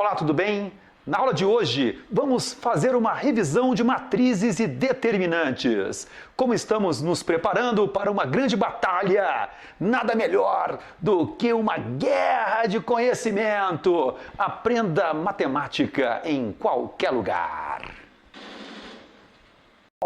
Olá, tudo bem? Na aula de hoje, vamos fazer uma revisão de matrizes e determinantes. Como estamos nos preparando para uma grande batalha, nada melhor do que uma guerra de conhecimento. Aprenda matemática em qualquer lugar.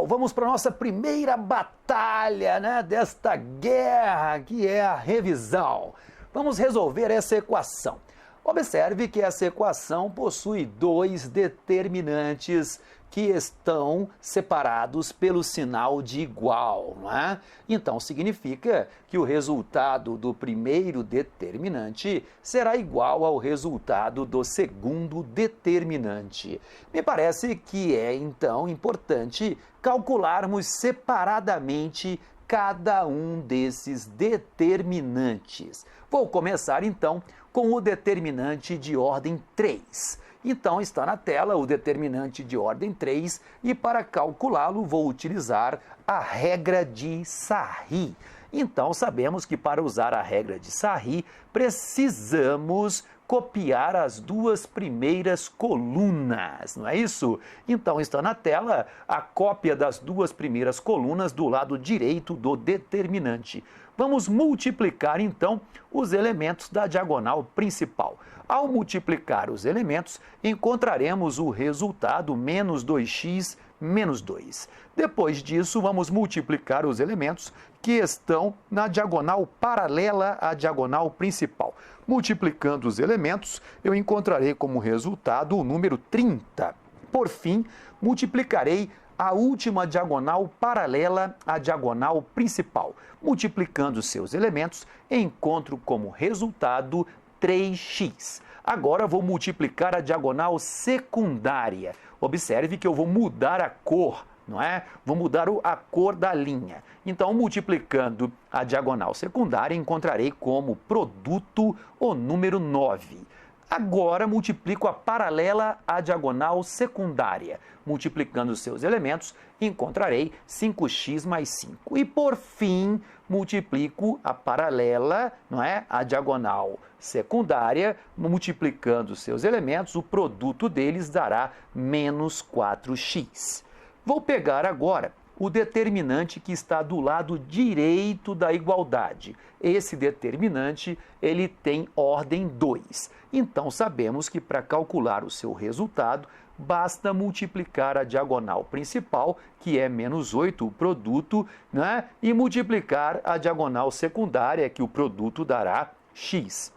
Vamos para a nossa primeira batalha, desta guerra, que é a revisão. Vamos resolver essa equação. Observe que essa equação possui dois determinantes que estão separados pelo sinal de igual, não é? Então, significa que o resultado do primeiro determinante será igual ao resultado do segundo determinante. Me parece que é, então, importante calcularmos separadamente cada um desses determinantes. Vou começar, então, com o determinante de ordem 3. Então, está na tela o determinante de ordem 3 e para calculá-lo vou utilizar a regra de Sarry. Então, sabemos que para usar a regra de Sarry, precisamos copiar as duas primeiras colunas, não é isso? Então, está na tela a cópia das duas primeiras colunas do lado direito do determinante. Vamos multiplicar, então, os elementos da diagonal principal. Ao multiplicar os elementos, encontraremos o resultado menos 2x menos 2. Depois disso, vamos multiplicar os elementos que estão na diagonal paralela à diagonal principal. Multiplicando os elementos, eu encontrarei como resultado o número 30. Por fim, multiplicarei a última diagonal paralela à diagonal principal. Multiplicando seus elementos, encontro como resultado 3x. Agora vou multiplicar a diagonal secundária. Observe que eu vou mudar a cor, não é? Vou mudar a cor da linha. Então, multiplicando a diagonal secundária, encontrarei como produto o número 9. Agora, multiplico a paralela à diagonal secundária. Multiplicando seus elementos, encontrarei 5x mais 5. E, por fim, multiplico a paralela, não é? A diagonal secundária, multiplicando seus elementos, o produto deles dará menos 4x. Vou pegar agora o determinante que está do lado direito da igualdade. Esse determinante, ele tem ordem 2. Então, sabemos que para calcular o seu resultado, basta multiplicar a diagonal principal, que é menos 8, o produto, né? E multiplicar a diagonal secundária, que o produto dará x.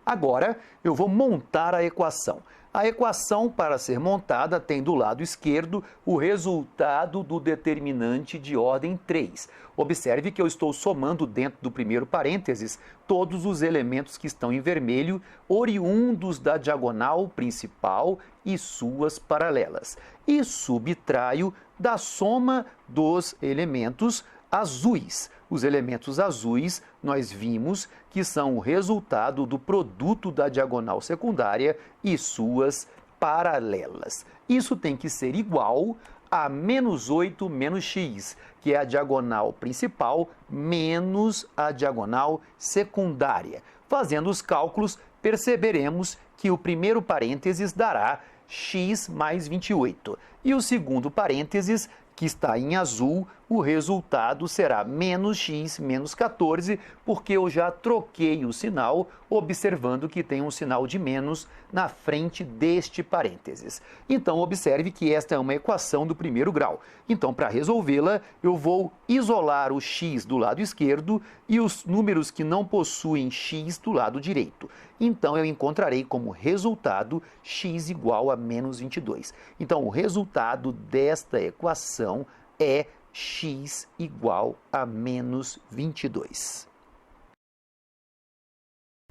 Agora, eu vou montar a equação. A equação, para ser montada, tem do lado esquerdo o resultado do determinante de ordem 3. Observe que eu estou somando dentro do primeiro parênteses todos os elementos que estão em vermelho, oriundos da diagonal principal e suas paralelas. E subtraio da soma dos elementos azuis. Os elementos azuis nós vimos que são o resultado do produto da diagonal secundária e suas paralelas. Isso tem que ser igual a menos 8 menos x, que é a diagonal principal menos a diagonal secundária. Fazendo os cálculos, perceberemos que o primeiro parênteses dará x mais 28 e o segundo parênteses, que está em azul, o resultado será menos x menos 14, porque eu já troquei o sinal, observando que tem um sinal de menos na frente deste parênteses. Então, observe que esta é uma equação do primeiro grau. Então, para resolvê-la, eu vou isolar o x do lado esquerdo e os números que não possuem x do lado direito. Então, eu encontrarei como resultado x igual a menos 22. Então, o resultado desta equação é x igual a menos 22.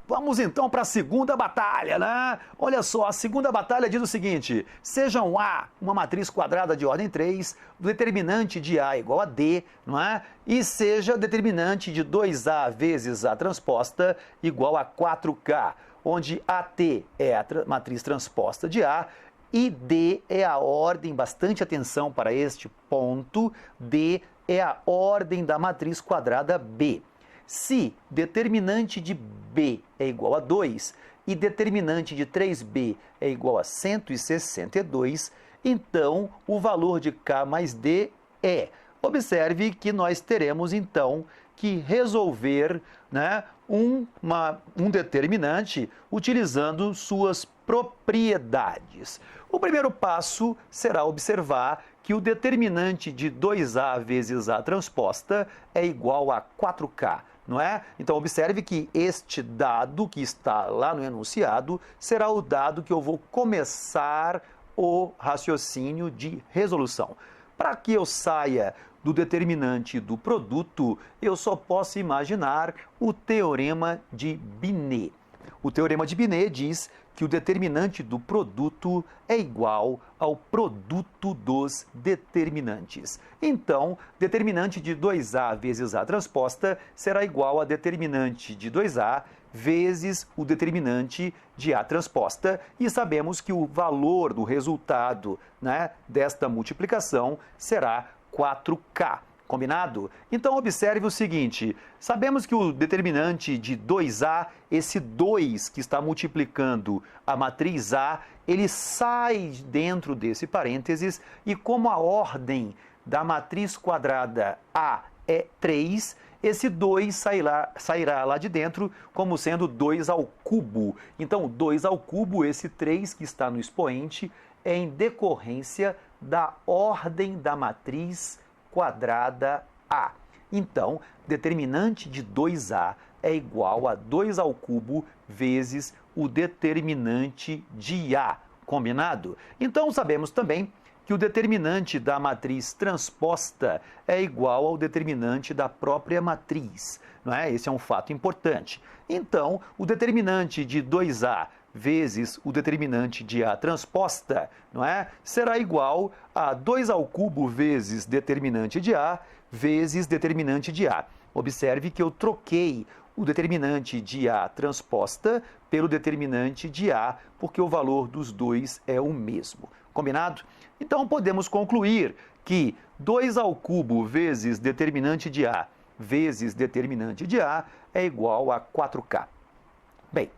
Vamos então para a segunda batalha, né? Olha só, a segunda batalha diz o seguinte: sejam A uma matriz quadrada de ordem 3, o determinante de A igual a D, não é? E seja determinante de 2A vezes A transposta igual a 4K, onde AT é a matriz transposta de A e D é a ordem, bastante atenção para este ponto, D é a ordem da matriz quadrada B. Se determinante de B é igual a 2 e determinante de 3b é igual a 162, então o valor de k mais d é. Observe que nós teremos então que resolver, né, um determinante utilizando suas propriedades. O primeiro passo será observar que o determinante de 2a vezes a transposta é igual a 4k, não é? Então, observe que este dado que está lá no enunciado será o dado que eu vou começar o raciocínio de resolução. Para que eu saia do determinante do produto, eu só posso imaginar o teorema de Binet. O teorema de Binet diz que o determinante do produto é igual ao produto dos determinantes. Então, determinante de 2a vezes a transposta será igual a determinante de 2a vezes o determinante de a transposta, e sabemos que o valor do resultado, né, desta multiplicação será 4k. Combinado? Então, observe o seguinte, sabemos que o determinante de 2a, esse 2 que está multiplicando a matriz A, ele sai dentro desse parênteses, e como a ordem da matriz quadrada A é 3, esse 2 sairá lá de dentro como sendo 2 ao cubo. Então, 2 ao cubo, esse 3 que está no expoente, é em decorrência da ordem da matriz quadrada A. Então, determinante de 2a é igual a 2 ao cubo vezes o determinante de A. Combinado? Então, sabemos também que o determinante da matriz transposta é igual ao determinante da própria matriz, não é? Esse é um fato importante. Então, o determinante de 2a vezes o determinante de A transposta, não é? Será igual a 2 ao cubo vezes determinante de A vezes determinante de A. Observe que eu troquei o determinante de A transposta pelo determinante de A, porque o valor dos dois é o mesmo. Combinado? Então, podemos concluir que 2 ao cubo vezes determinante de A vezes determinante de A é igual a 4k. Bem,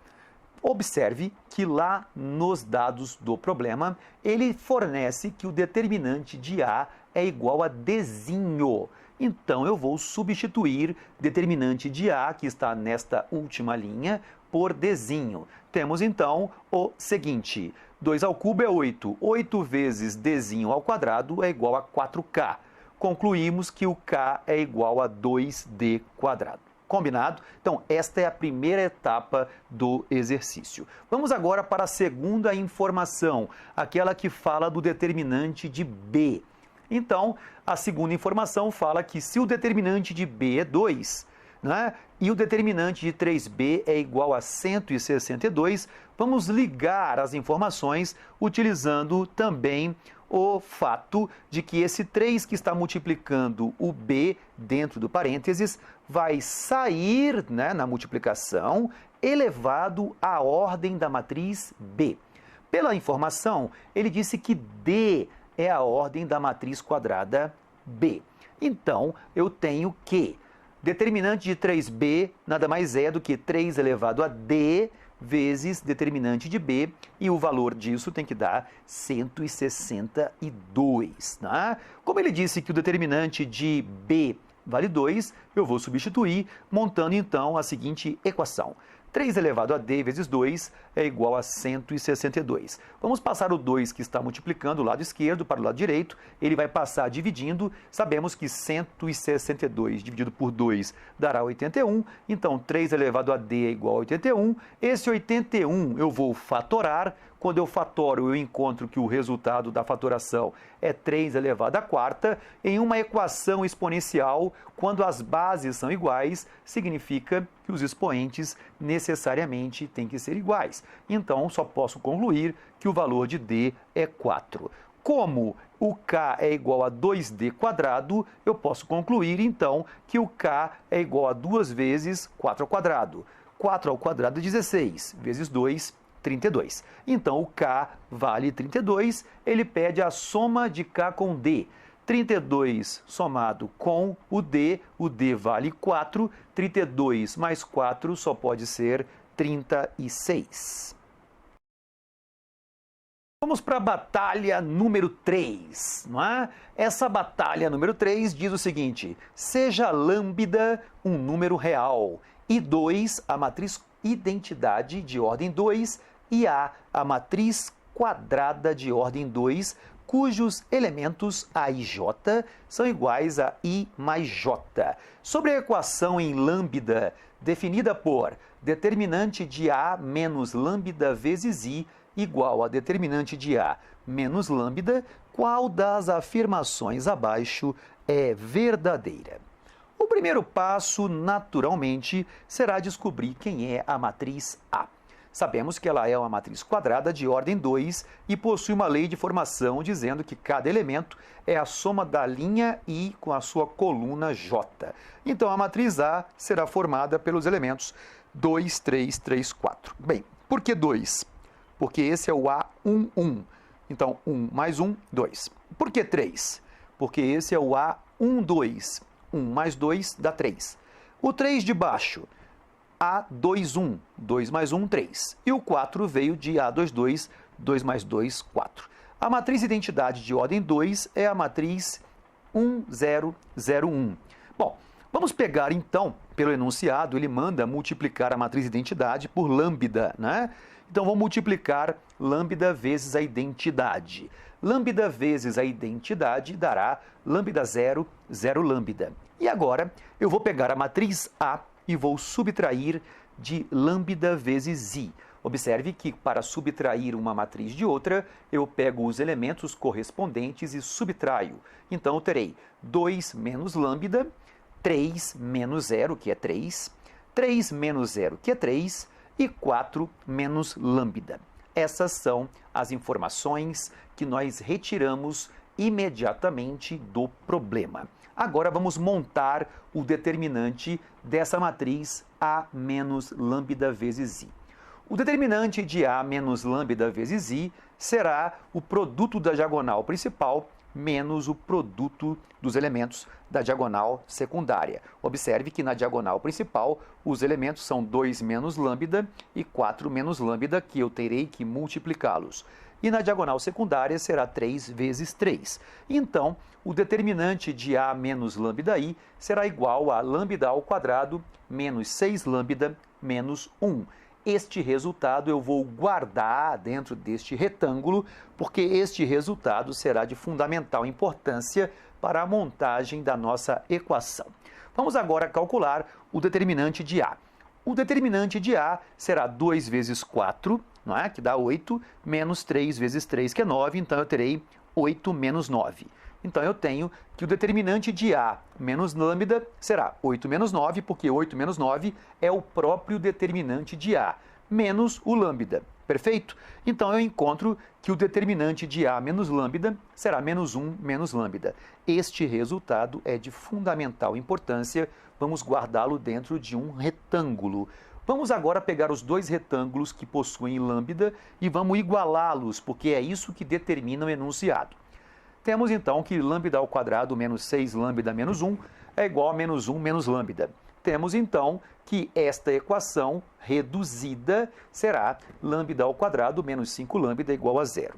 observe que lá nos dados do problema, ele fornece que o determinante de A é igual a Dzinho. Então, eu vou substituir determinante de A, que está nesta última linha, por Dzinho. Temos, então, o seguinte, 2 ao cubo é 8. 8 vezes Dzinho ao quadrado é igual a 4k. Concluímos que o k é igual a 2d quadrado. Combinado? Então, esta é a primeira etapa do exercício. Vamos agora para a segunda informação, aquela que fala do determinante de b. Então, a segunda informação fala que se o determinante de b é 2, né, e o determinante de 3b é igual a 162, vamos ligar as informações utilizando também o fato de que esse 3 que está multiplicando o b dentro do parênteses vai sair, né, na multiplicação elevado à ordem da matriz b. Pela informação, ele disse que d é a ordem da matriz quadrada b. Então, eu tenho que determinante de 3b nada mais é do que 3 elevado a d vezes determinante de b, e o valor disso tem que dar 162. Né? Como ele disse que o determinante de b vale 2, eu vou substituir, montando então a seguinte equação. 3 elevado a d vezes 2 é igual a 162. Vamos passar o 2 que está multiplicando o lado esquerdo para o lado direito, ele vai passar dividindo, sabemos que 162 dividido por 2 dará 81, então 3 elevado a d é igual a 81, esse 81 eu vou fatorar, quando eu fatoro eu encontro que o resultado da fatoração é 3 elevado à quarta, em uma equação exponencial, quando as bases são iguais, significa que os expoentes necessariamente têm que ser iguais. Então, só posso concluir que o valor de d é 4. Como o k é igual a 2d quadrado, eu posso concluir, então, que o k é igual a 2 vezes 4 ao quadrado. 4 ao quadrado é 16, vezes 2, 32. Então, o k vale 32, ele pede a soma de k com d. 32 somado com o d vale 4, 32 mais 4 só pode ser 36. Vamos para a batalha número 3, não é? Essa batalha número 3 diz o seguinte: seja lambda um número real, e 2 a matriz identidade de ordem 2, e A a matriz quadrada de ordem 2, cujos elementos A e J são iguais a I mais J. Sobre a equação em lambda, definida por determinante de A menos lambda vezes I igual a determinante de A menos lambda, qual das afirmações abaixo é verdadeira? O primeiro passo, naturalmente, será descobrir quem é a matriz A. Sabemos que ela é uma matriz quadrada de ordem 2 e possui uma lei de formação dizendo que cada elemento é a soma da linha I com a sua coluna J. Então, a matriz A será formada pelos elementos 2, 3, 3, 4. Bem, por que 2? Porque esse é o A11. 1. Então, 1 mais 1, 2. Por que 3? Porque esse é o A12. 1 mais 2 dá 3. O 3 de baixo, A21. 2 mais 1, 3. E o 4 veio de A22. 2 mais 2, 4. A matriz identidade de ordem 2 é a matriz 1001. Bom, vamos pegar então, pelo enunciado, ele manda multiplicar a matriz identidade por lambda, né? Então, vamos multiplicar lambda vezes a identidade. Lambda vezes a identidade dará lambda 0, 0 lambda. E agora, eu vou pegar a matriz A e vou subtrair de lambda vezes I. Observe que, para subtrair uma matriz de outra, eu pego os elementos correspondentes e subtraio. Então, eu terei 2 menos lambda, 3 menos 0, que é 3, 3 menos 0, que é 3, e 4 menos lambda. Essas são as informações que nós retiramos imediatamente do problema. Agora vamos montar o determinante dessa matriz A menos lambda vezes I. O determinante de A menos lambda vezes I será o produto da diagonal principal menos o produto dos elementos da diagonal secundária. Observe que na diagonal principal os elementos são 2 menos lambda e 4 menos lambda, que eu terei que multiplicá-los. E na diagonal secundária será 3 vezes 3. Então, o determinante de A menos lambda I será igual a lambda ao quadrado menos 6 lambda menos 1. Este resultado eu vou guardar dentro deste retângulo, porque este resultado será de fundamental importância para a montagem da nossa equação. Vamos agora calcular o determinante de A. O determinante de A será 2 vezes 4, não é? Que dá 8, menos 3 vezes 3, que é 9, então eu terei 8 menos 9. Então, eu tenho que o determinante de A menos lambda será 8 menos 9, porque 8 menos 9 é o próprio determinante de A, menos o lambda. Perfeito? Então, eu encontro que o determinante de A menos lambda será menos 1 menos lambda. Este resultado é de fundamental importância. Vamos guardá-lo dentro de um retângulo. Vamos agora pegar os dois retângulos que possuem lambda e vamos igualá-los, porque é isso que determina o enunciado. Temos então que lambda ao quadrado menos 6 lambda menos 1 é igual a menos 1 menos lambda. Temos então que esta equação reduzida será lambda ao quadrado menos 5 lambda igual a 0.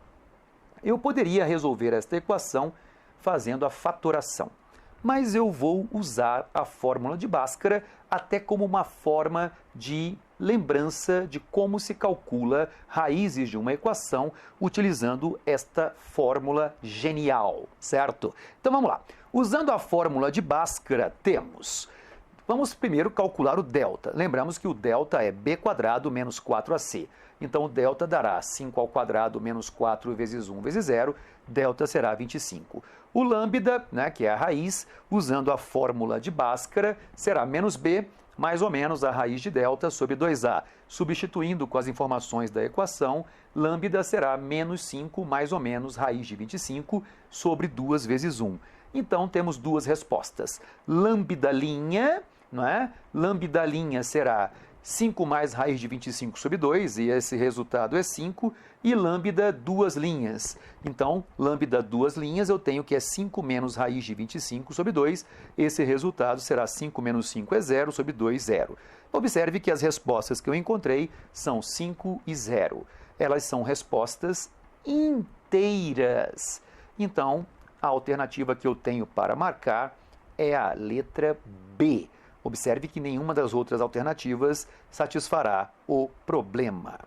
Eu poderia resolver esta equação fazendo a fatoração, mas eu vou usar a fórmula de Bhaskara até como uma forma de lembrança de como se calcula raízes de uma equação utilizando esta fórmula genial, certo? Então vamos lá. Usando a fórmula de Bhaskara, vamos primeiro calcular o delta. Lembramos que o delta é b quadrado menos 4ac. Então o delta dará 5 ao quadrado menos 4 vezes 1 vezes 0, delta será 25. O lambda, que é a raiz, usando a fórmula de Bhaskara, será menos b, mais ou menos a raiz de delta sobre 2a. Substituindo com as informações da equação, lambda será menos 5 mais ou menos raiz de 25 sobre 2 vezes 1. Então, temos duas respostas. Lambda', lambda' será 5 mais raiz de 25 sobre 2, e esse resultado é 5, e lambda duas linhas. Então, lambda duas linhas, eu tenho que é 5 menos raiz de 25 sobre 2, esse resultado será 5 menos 5 é 0 sobre 2, 0. Observe que as respostas que eu encontrei são 5 e 0. Elas são respostas inteiras. Então, a alternativa que eu tenho para marcar é a letra B. Observe que nenhuma das outras alternativas satisfará o problema.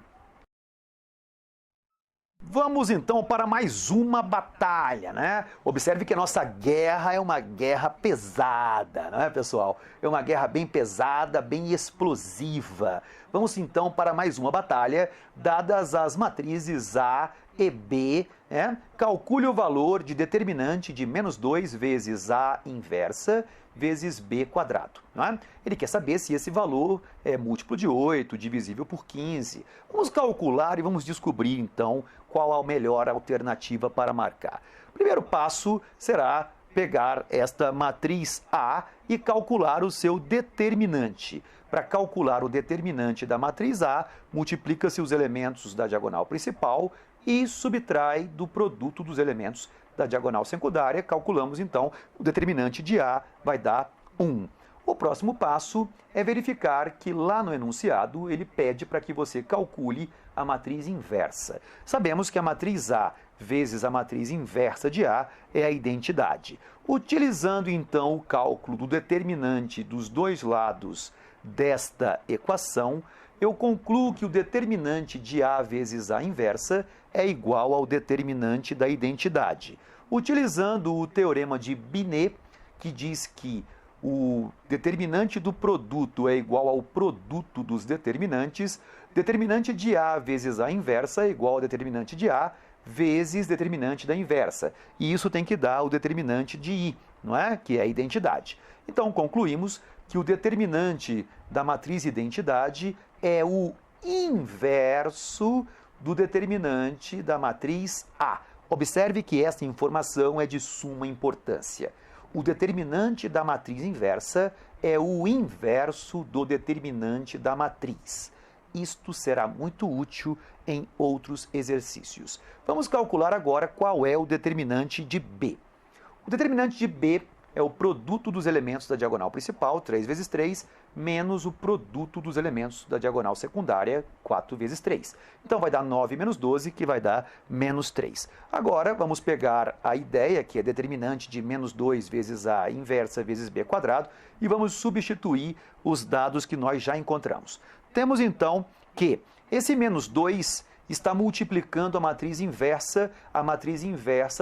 Vamos então para mais uma batalha, né? Observe que a nossa guerra é uma guerra pesada, né, pessoal? É uma guerra bem pesada, bem explosiva. Vamos então para mais uma batalha, dadas as matrizes A e B, né? Calcule o valor de determinante de menos 2 vezes A inversa vezes B quadrado. Não é? Ele quer saber se esse valor é múltiplo de 8, divisível por 15. Vamos calcular e vamos descobrir, então, qual a melhor alternativa para marcar. O primeiro passo será pegar esta matriz A e calcular o seu determinante. Para calcular o determinante da matriz A, multiplica-se os elementos da diagonal principal e subtrai do produto dos elementos da diagonal secundária. Calculamos, então, o determinante de A vai dar 1. O próximo passo é verificar que lá no enunciado ele pede para que você calcule a matriz inversa. Sabemos que a matriz A vezes a matriz inversa de A é a identidade. Utilizando então o cálculo do determinante dos dois lados desta equação, eu concluo que o determinante de A vezes A inversa é igual ao determinante da identidade. Utilizando o teorema de Binet, que diz que o determinante do produto é igual ao produto dos determinantes, determinante de A vezes A inversa é igual ao determinante de A vezes determinante da inversa. E isso tem que dar o determinante de I, não é? Que é a identidade. Então, concluímos que o determinante da matriz identidade é o inverso do determinante da matriz A. Observe que essa informação é de suma importância. O determinante da matriz inversa é o inverso do determinante da matriz. Isto será muito útil em outros exercícios. Vamos calcular agora qual é o determinante de B. O determinante de B é o produto dos elementos da diagonal principal, 3 vezes 3, menos o produto dos elementos da diagonal secundária, 4 vezes 3. Então vai dar 9 menos 12, que vai dar menos 3. Agora vamos pegar a ideia, que é determinante de menos 2 vezes A inversa vezes B quadrado, e vamos substituir os dados que nós já encontramos. Temos então que esse menos 2 está multiplicando a matriz inversa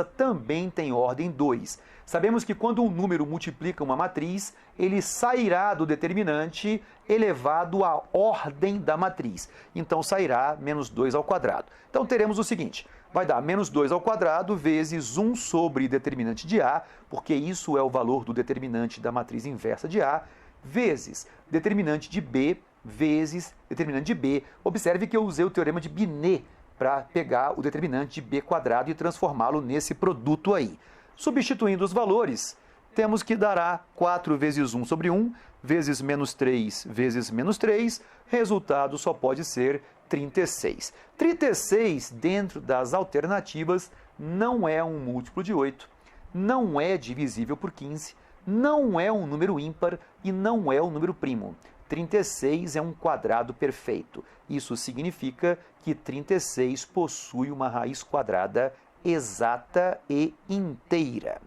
também tem ordem 2. Sabemos que quando um número multiplica uma matriz, ele sairá do determinante elevado à ordem da matriz. Então sairá menos 2 ao quadrado. Então teremos o seguinte, vai dar menos 2 ao quadrado vezes 1 sobre determinante de A, porque isso é o valor do determinante da matriz inversa de A, vezes determinante de B, vezes determinante de B. Observe que eu usei o teorema de Binet para pegar o determinante de B quadrado e transformá-lo nesse produto aí. Substituindo os valores, temos que dará 4 vezes 1 sobre 1, vezes menos 3 vezes menos 3, resultado só pode ser 36. 36, dentro das alternativas, não é um múltiplo de 8, não é divisível por 15, não é um número ímpar e não é um número primo. 36 é um quadrado perfeito. Isso significa que 36 possui uma raiz quadrada exata e inteira.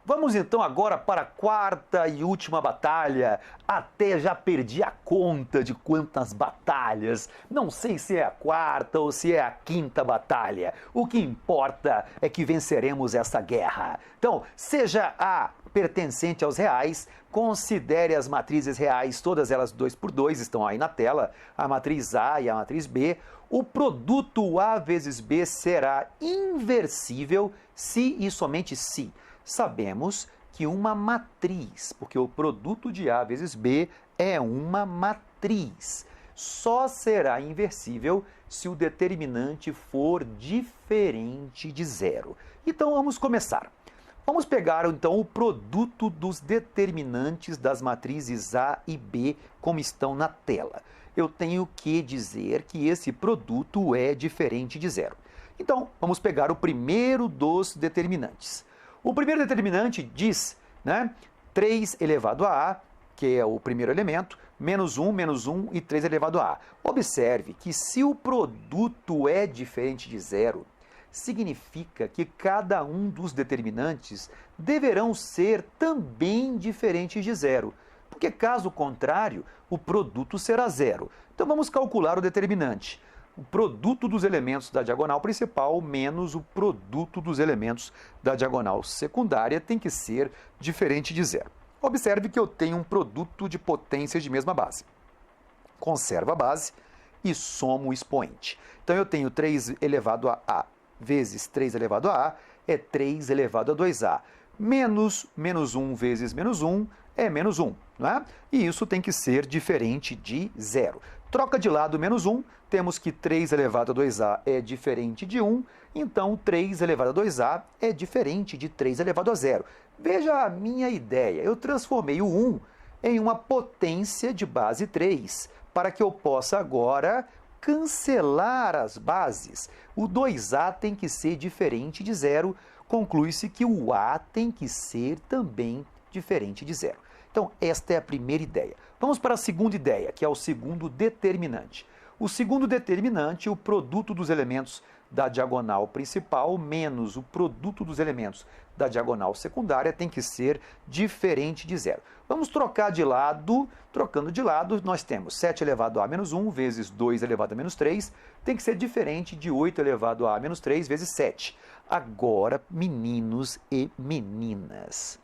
Vamos então agora para a quarta e última batalha. Até já perdi a conta de quantas batalhas. Não sei se é a quarta ou se é a quinta batalha. O que importa é que venceremos essa guerra. Então, seja a pertencente aos reais, considere as matrizes reais, todas elas 2 por 2, estão aí na tela, a matriz A e a matriz B. O produto A vezes B será inversível se e somente se sabemos que uma matriz, porque o produto de A vezes B é uma matriz, só será inversível se o determinante for diferente de zero. Então vamos começar. Vamos pegar então o produto dos determinantes das matrizes A e B como estão na tela. Eu tenho que dizer que esse produto é diferente de zero. Então, vamos pegar o primeiro dos determinantes. O primeiro determinante diz, 3 elevado a A, que é o primeiro elemento, menos 1 e 3 elevado a A. Observe que se o produto é diferente de zero, significa que cada um dos determinantes deverão ser também diferentes de zero, porque caso contrário, o produto será zero. Então vamos calcular o determinante. O produto dos elementos da diagonal principal menos o produto dos elementos da diagonal secundária tem que ser diferente de zero. Observe que eu tenho um produto de potências de mesma base. Conservo a base e somo o expoente. Então eu tenho 3 elevado a A vezes 3 elevado a A é 3 elevado a 2A. Menos 1 vezes menos 1 é menos 1, não é? E isso tem que ser diferente de zero. Troca de lado menos 1, temos que 3 elevado a 2A é diferente de 1, então 3 elevado a 2A é diferente de 3 elevado a zero. Veja a minha ideia, eu transformei o 1 em uma potência de base 3, para que eu possa agora cancelar as bases. O 2A tem que ser diferente de zero, conclui-se que o A tem que ser também diferente de zero. Então, esta é a primeira ideia. Vamos para a segunda ideia, que é o segundo determinante. O segundo determinante, o produto dos elementos da diagonal principal menos o produto dos elementos da diagonal secundária tem que ser diferente de zero. Vamos trocar de lado. Trocando de lado, nós temos 7 elevado a menos 1 vezes 2 elevado a menos 3, tem que ser diferente de 8 elevado a menos 3 vezes 7. Agora, meninos e meninas,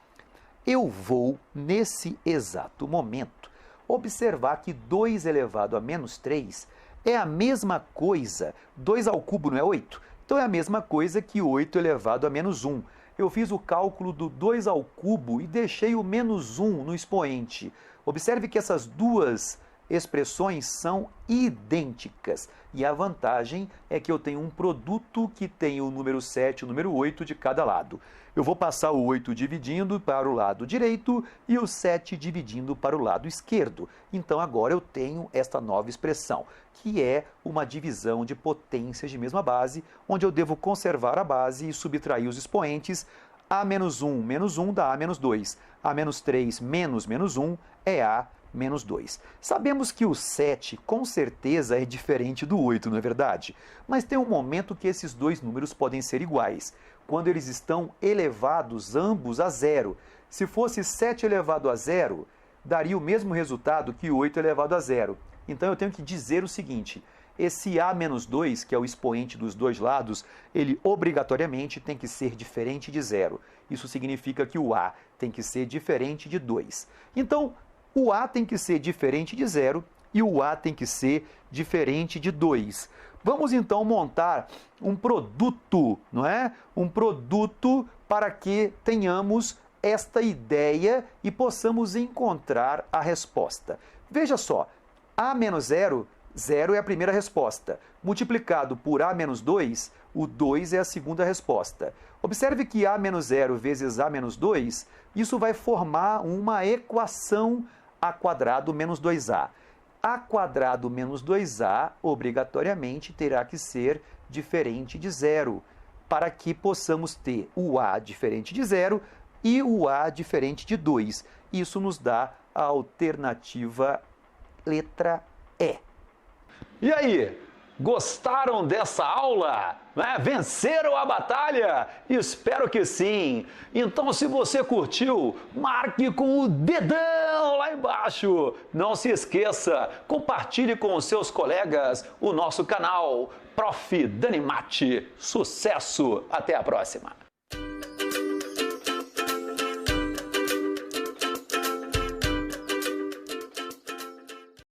eu vou, nesse exato momento, observar que 2 elevado a menos 3 é a mesma coisa, 2 ao cubo não é 8? Então é a mesma coisa que 8 elevado a menos 1. Eu fiz o cálculo do 2 ao cubo e deixei o menos 1 no expoente. Observe que essas duas expressões são idênticas. E a vantagem é que eu tenho um produto que tem o número 7 e o número 8 de cada lado. Eu vou passar o 8 dividindo para o lado direito e o 7 dividindo para o lado esquerdo. Então agora eu tenho esta nova expressão, que é uma divisão de potências de mesma base, onde eu devo conservar a base e subtrair os expoentes. A menos 1 dá A menos 2. A menos 3 menos menos 1 é A menos 2. Sabemos que o 7 com certeza é diferente do 8, não é verdade? Mas tem um momento que esses dois números podem ser iguais, quando eles estão elevados ambos a zero. Se fosse 7 elevado a zero, daria o mesmo resultado que 8 elevado a zero. Então eu tenho que dizer o seguinte: esse A menos 2, que é o expoente dos dois lados, ele obrigatoriamente tem que ser diferente de zero. Isso significa que o A tem que ser diferente de 2. Então, o A tem que ser diferente de zero e o A tem que ser diferente de 2. Vamos então montar um produto, não é? Um produto para que tenhamos esta ideia e possamos encontrar a resposta. Veja só, A menos 0, 0 é a primeira resposta. Multiplicado por A menos 2, o 2 é a segunda resposta. Observe que A menos 0 vezes A menos 2, isso vai formar uma equação A quadrado menos 2A. A quadrado menos 2A, obrigatoriamente, terá que ser diferente de zero, para que possamos ter o A diferente de zero e o A diferente de 2. Isso nos dá a alternativa letra E. E aí, gostaram dessa aula? Venceram a batalha? Espero que sim! Então, se você curtiu, marque com o dedão lá embaixo. Não se esqueça, compartilhe com os seus colegas o nosso canal Prof. Dani Matti. Sucesso! Até a próxima!